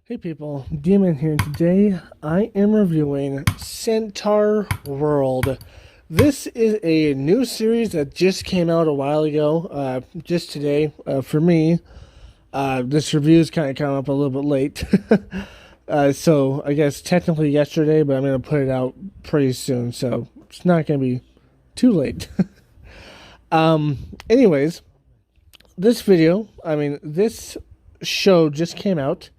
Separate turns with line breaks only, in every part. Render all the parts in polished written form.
Hey people, Demon here, and today I am reviewing Centaurworld. This is a new series that just came out a while ago, just today. For me, this review is kind of coming up a little bit late. So I guess technically yesterday, but I'm going to put it out pretty soon, so it's not going to be too late. Anyways, this show just came out.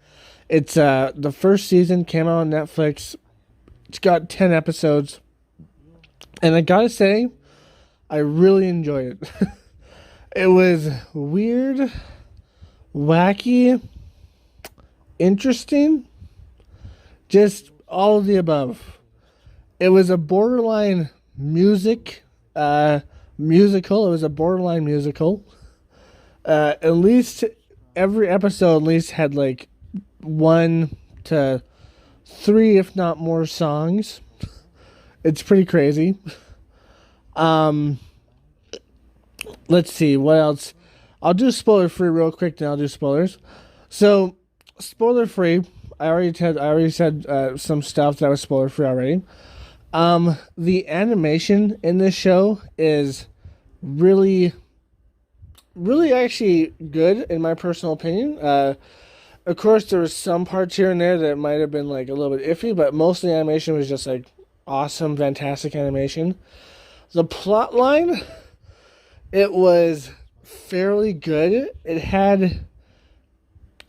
It's the first season came out on Netflix. It's got 10 episodes. And I gotta say, I really enjoyed it. It was weird, wacky, interesting, just all of the above. It was a borderline musical. It was a borderline musical. At least every episode at least had like 1 to 3, if not more, songs. It's pretty crazy. Let's see what else. I'll do spoiler free real quick, then I'll do spoilers. So, spoiler free. I already said some stuff that was spoiler free already. The animation in this show is really, really actually good in my personal opinion. Of course, there was some parts here and there that might have been like a little bit iffy, but most of the animation was just like awesome, fantastic animation. The plot line, it was fairly good. It had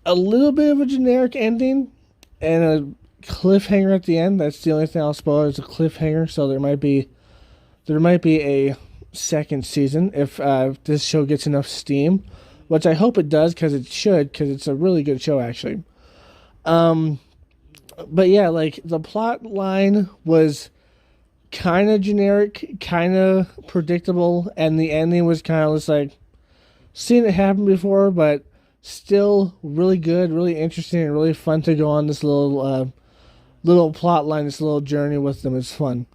a little bit of a generic ending and a cliffhanger at the end. That's the only thing I'll spoil is a cliffhanger. So there might be a second season if this show gets enough steam. Which I hope it does, because it should, because it's a really good show, actually. But yeah, like, the plot line was kind of generic, kind of predictable, and the ending was kind of just like, seen it happen before, but still really good, really interesting, and really fun to go on this little plot line, this little journey with them. It's fun.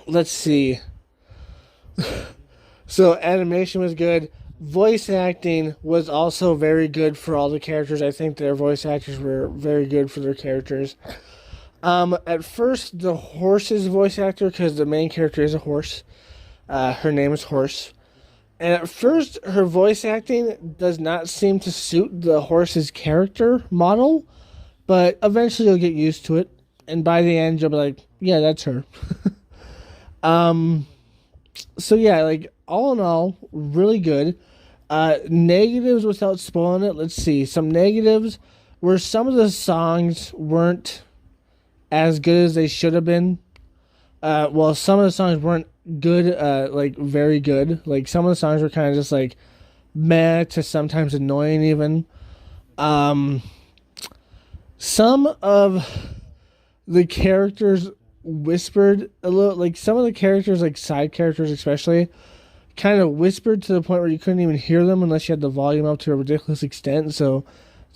Let's see. So animation was good. Voice acting was also very good for all the characters. I think their voice actors were very good for their characters. At first, the horse's voice actor, because the main character is a horse. Her name is Horse. And at first, her voice acting does not seem to suit the horse's character model. But eventually you'll get used to it. And by the end, you'll be like, yeah, that's her. So yeah, like, all in all, really good. Negatives without spoiling it. Let's see. Some negatives were some of the songs weren't as good as they should have been. Well, some of the songs weren't good, like, very good. Like, some of the songs were kind of just, like, meh to sometimes annoying even. Some of the characters whispered a little, like, some of the characters, like, side characters especially, kind of whispered to the point where you couldn't even hear them unless you had the volume up to a ridiculous extent. So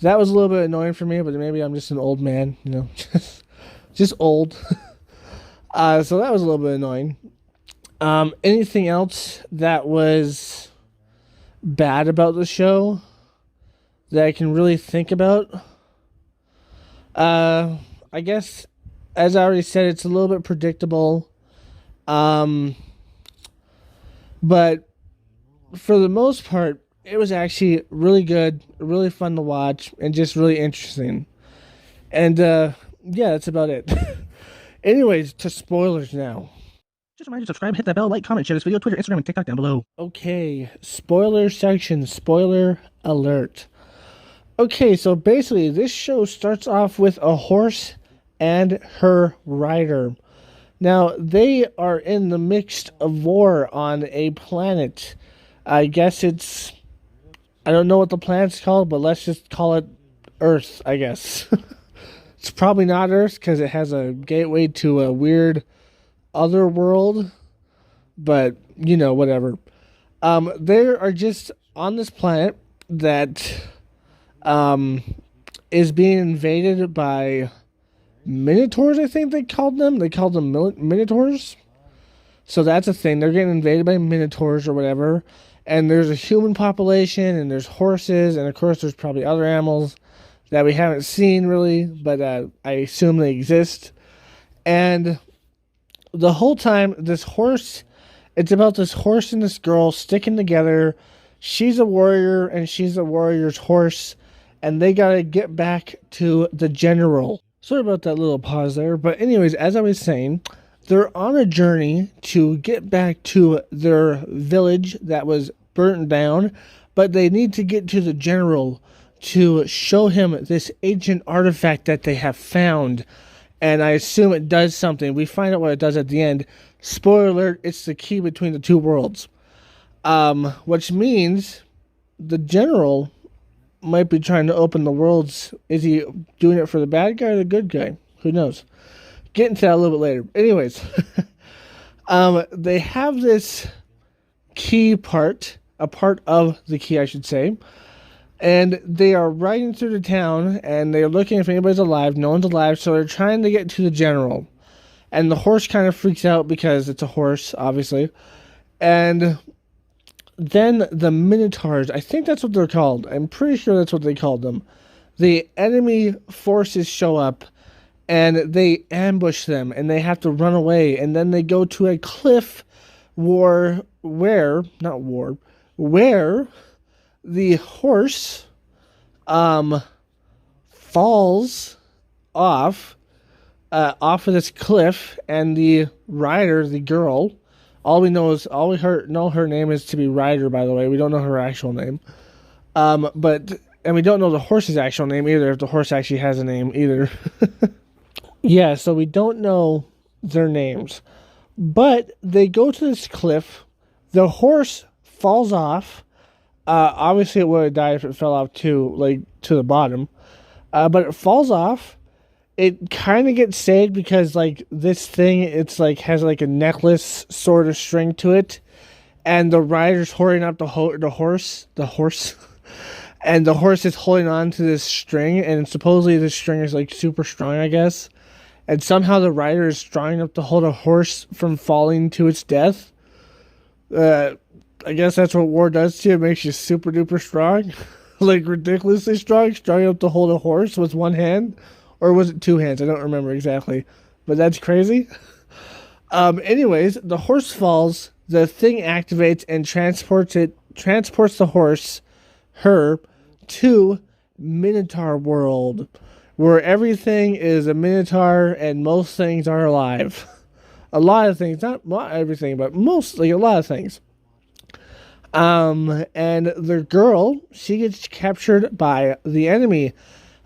that was a little bit annoying for me, but maybe I'm just an old man, just old. So that was a little bit annoying. Anything else that was bad about the show that I can really think about? I guess, as I already said, it's a little bit predictable. But for the most part, it was actually really good, really fun to watch, and just really interesting. And yeah, that's about it. Anyways, to spoilers now.
Just a reminder to subscribe, hit that bell, like, comment, share this video, Twitter, Instagram, and TikTok down below.
Okay, spoiler section, spoiler alert. Okay, so basically, this show starts off with a horse and her rider. Now, they are in the midst of war on a planet. I guess I don't know what the planet's called, but let's just call it Earth, I guess. It's probably not Earth, because it has a gateway to a weird other world. But, whatever. They are just on this planet that is being invaded by Minotaurs, I think they called them. They called them Minotaurs. So that's a thing. They're getting invaded by Minotaurs or whatever. And there's a human population, and there's horses, and of course there's probably other animals that we haven't seen really, but I assume they exist. And the whole time, it's about this horse and this girl sticking together. She's a warrior, and she's a warrior's horse, and they gotta get back to the general. Sorry about that little pause there, but anyways, as I was saying, they're on a journey to get back to their village that was burnt down, but they need to get to the general to show him this ancient artifact that they have found. And I assume it does something. We find out what it does at the end. Spoiler alert, it's the key between the two worlds. Which means the general might be trying to open the worlds. Is he doing it for the bad guy or the good guy? Who knows? Get into that a little bit later. Anyways, they have this key part, a part of the key, I should say, and they are riding through the town, and they're looking if anybody's alive. No one's alive, so they're trying to get to the general. And the horse kind of freaks out because it's a horse, obviously. And then the Minotaurs, I think that's what they're called. I'm pretty sure that's what they called them. The enemy forces show up, and they ambush them, and they have to run away. And then they go to a cliff where the horse falls off of this cliff, and the rider, the girl, all we know her name is to be Ryder, by the way. We don't know her actual name. And we don't know the horse's actual name either, if the horse actually has a name either. Yeah, so we don't know their names. But they go to this cliff. The horse falls off. Obviously, it would have died if it fell off too, like to the bottom. But it falls off. It kind of gets saved because, like, this thing, it's like has like a necklace sort of string to it, and the rider's holding up the horse, and the horse is holding on to this string, and supposedly this string is like super strong, I guess, and somehow the rider is strong enough to hold a horse from falling to its death. I guess that's what war does to you. It makes you super duper strong. Like ridiculously strong enough to hold a horse with one hand. Or was it two hands? I don't remember exactly. But that's crazy. Anyways, the horse falls. The thing activates and transports her, to Centaurworld, where everything is a minotaur and most things are alive. A lot of things, not everything, but mostly a lot of things. And the girl, she gets captured by the enemy.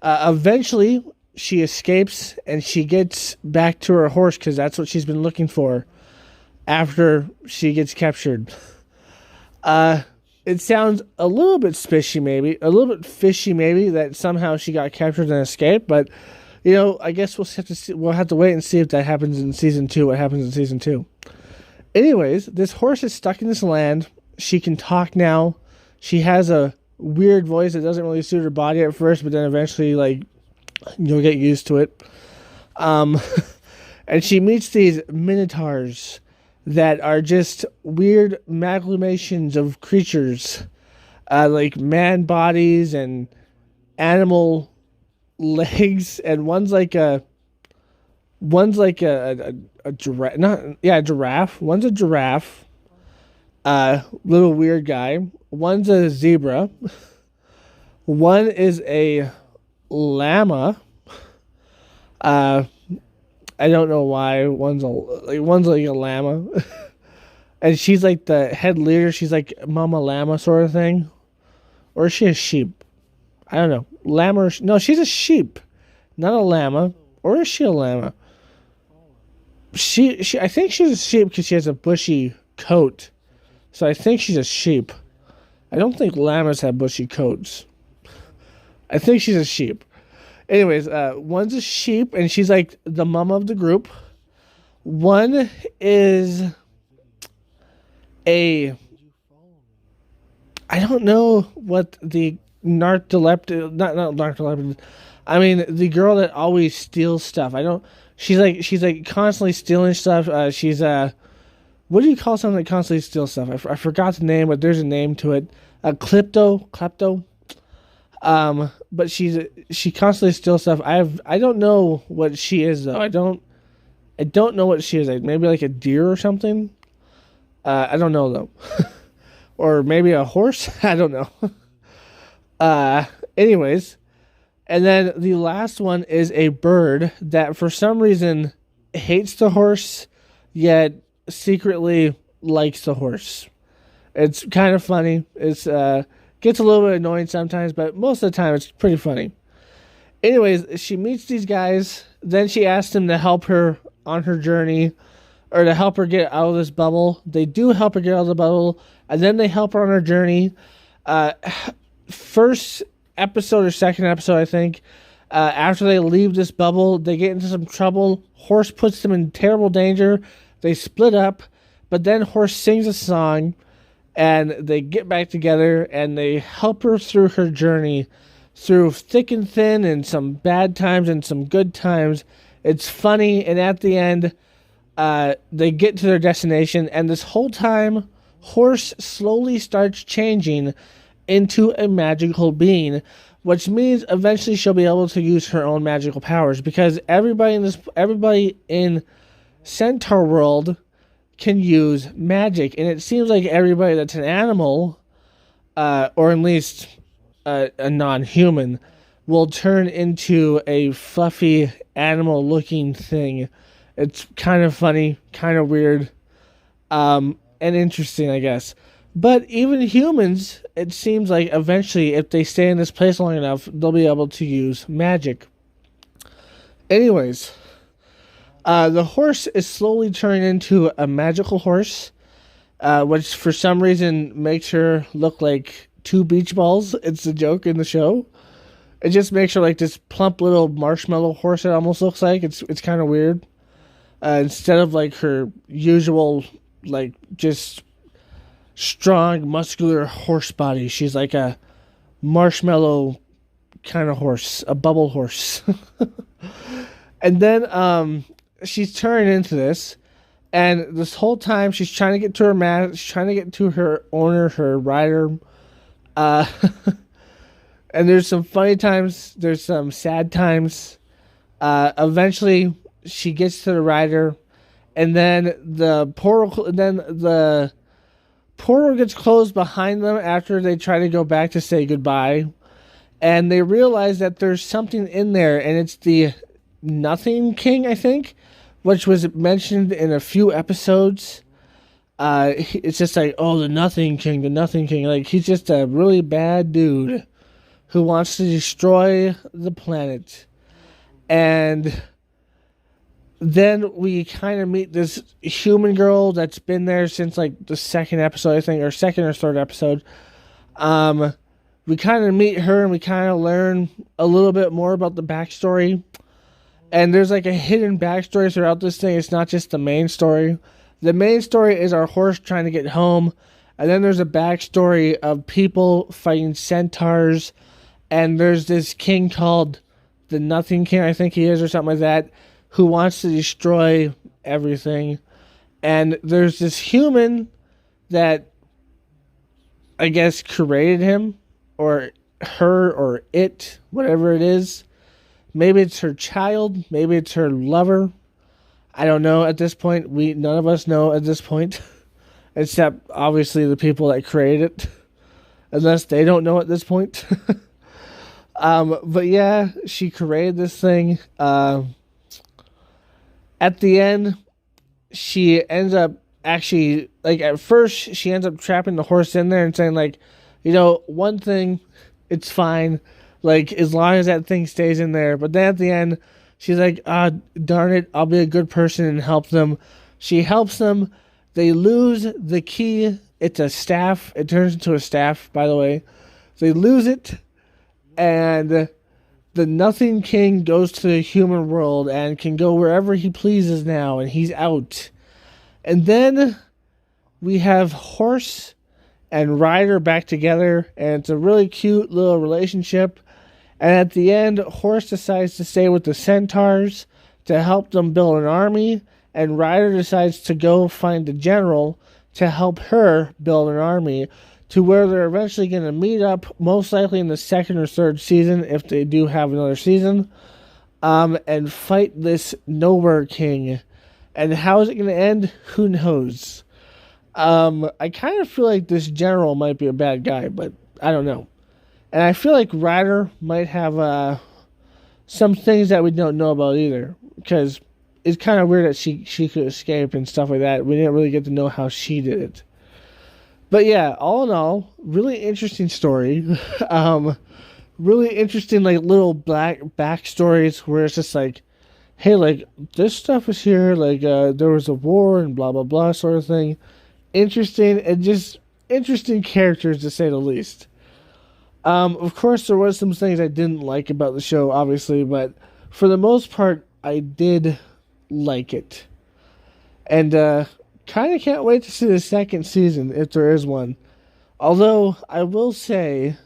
Eventually, she escapes and she gets back to her horse because that's what she's been looking for after she gets captured. It sounds a little bit fishy maybe that somehow she got captured and escaped, but you know, I guess we'll have to wait and see if that happens in season 2, what happens in season 2. Anyways, this horse is stuck in this land. She can talk now. She has a weird voice that doesn't really suit her body at first, but then eventually, like, you'll get used to it. And she meets these minotaurs that are just weird amalgamations of creatures, like man bodies and animal legs, and one's like a giraffe. A giraffe. One's a giraffe. Little weird guy. One's a zebra. One is a llama. I don't know why one's like a llama. And she's like the head leader. She's like Mama Llama sort of thing. Or is she a sheep? I don't know. Llama no, she's a sheep, not a llama. Or is she a llama? I think she's a sheep because she has a bushy coat. So I think she's a sheep. I don't think llamas have bushy coats. I think she's a sheep. Anyways, one's a sheep, and she's like the mama of the group. One is I don't know what the narcoleptic. I mean, the girl that always steals stuff. She's like constantly stealing stuff. She's what do you call something that constantly steals stuff? I forgot the name, but there's a name to it. A klepto. But she constantly steals stuff. I don't know what she is though. I don't know what she is. Like maybe like a deer or something. I don't know though. Or maybe a horse. I don't know. Anyways, and then the last one is a bird that for some reason hates the horse, yet secretly likes the horse. It's kind of funny. It's gets a little bit annoying sometimes, but most of the time it's pretty funny. Anyways, she meets these guys. Then she asks them to help her on her journey, or to help her get out of this bubble. They do help her get out of the bubble, and then they help her on her journey. First episode or second episode, I think, after they leave this bubble, they get into some trouble. Horse puts them in terrible danger. They split up, but then Horse sings a song, and they get back together, and they help her through her journey, through thick and thin, and some bad times and some good times. It's funny, and at the end, they get to their destination, and this whole time, Horse slowly starts changing into a magical being, which means eventually she'll be able to use her own magical powers, because everybody in Centaurworld can use magic, and it seems like everybody that's an animal, or at least a non-human, will turn into a fluffy animal-looking thing. It's kind of funny, kind of weird, and interesting, I guess. But even humans, it seems like eventually, if they stay in this place long enough, they'll be able to use magic. Anyways, the horse is slowly turning into a magical horse, which for some reason makes her look like two beach balls. It's a joke in the show. It just makes her like this plump little marshmallow horse, it almost looks like. It's kind of weird. Instead of like her usual, like, just strong, muscular horse body, she's like a marshmallow kind of horse, a bubble horse. And then she's turning into this, and this whole time she's trying to get to her she's trying to get to her owner, her rider. And there's some funny times, there's some sad times. Eventually she gets to the rider, and then the portal gets closed behind them after they try to go back to say goodbye, and they realize that there's something in there, and it's the Nothing King, I think, which was mentioned in a few episodes. It's just like, oh, the Nothing King. Like, he's just a really bad dude who wants to destroy the planet. And then we kind of meet this human girl that's been there since like the second episode, I think, or second or third episode. We kind of meet her, and we kind of learn a little bit more about the backstory. And there's like a hidden backstory throughout this thing. It's not just the main story. The main story is our horse trying to get home. And then there's a backstory of people fighting centaurs. And there's this king called the Nothing King, I think he is, or something like that, who wants to destroy everything. And there's this human that, I guess, created him, or her, or it, whatever it is. Maybe it's her child, maybe it's her lover. I don't know at this point. None of us know at this point. Except, obviously, the people that created it. Unless they don't know at this point. But yeah, she created this thing. At the end, she ends up actually, like, at first, she ends up trapping the horse in there and saying, like, you know, one thing, it's fine. Like, as long as that thing stays in there. But then at the end, she's like, darn it, I'll be a good person and help them. She helps them. They lose the key. It's a staff. It turns into a staff, by the way. They lose it. And the Nothing King goes to the human world and can go wherever he pleases now. And he's out. And then we have Horse and Rider back together. And it's a really cute little relationship. And at the end, Horse decides to stay with the centaurs to help them build an army. and Ryder decides to go find the general to help her build an army to where they're eventually going to meet up, most likely in the second or third season, if they do have another season, and fight this Nowhere King. And how is it going to end? Who knows? I kind of feel like this general might be a bad guy, but I don't know. And I feel like Ryder might have some things that we don't know about either, because it's kind of weird that she could escape and stuff like that. We didn't really get to know how she did it. But yeah, all in all, really interesting story. Really interesting, like, little black backstories where it's just like, hey, like, this stuff is here, like, there was a war and blah blah blah sort of thing. Interesting, and just interesting characters to say the least. Of course, there was some things I didn't like about the show, obviously, but for the most part, I did like it. And kind of can't wait to see the second season, if there is one. Although, I will say,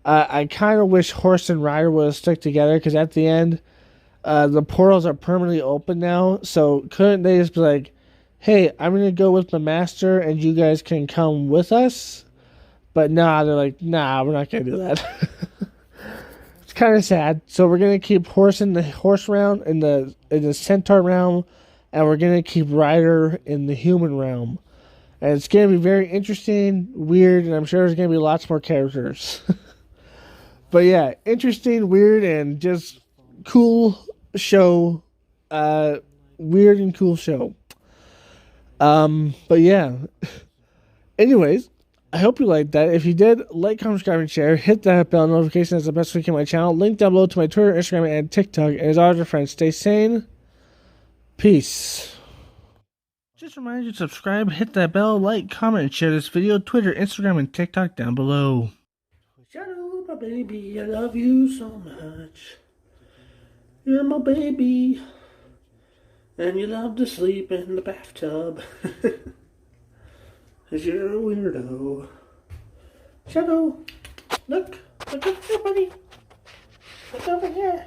I kind of wish Horse and Rider would have stuck together, because at the end, the portals are permanently open now, so couldn't they just be like, hey, I'm going to go with my master, and you guys can come with us? But nah, they're like, nah, we're not going to do that. It's kind of sad. So we're going to keep Horse in the horse realm, in the centaur realm, and we're going to keep Rider in the human realm. And it's going to be very interesting, weird, and I'm sure there's going to be lots more characters. But yeah, interesting, weird, and just cool show. Weird and cool show. But yeah. Anyways, I hope you liked that. If you did, like, comment, subscribe, and share. Hit that bell notification. That's the best way to keep my channel. Link down below to my Twitter, Instagram, and TikTok. And as always, friends, stay sane. Peace.
Just remind you to subscribe, hit that bell, like, comment, and share this video. Twitter, Instagram, and TikTok down below.
Shadow, my baby, I love you so much. You're my baby. And you love to sleep in the bathtub. 'Cause you're a weirdo. Shadow, look over here, buddy. Look over here.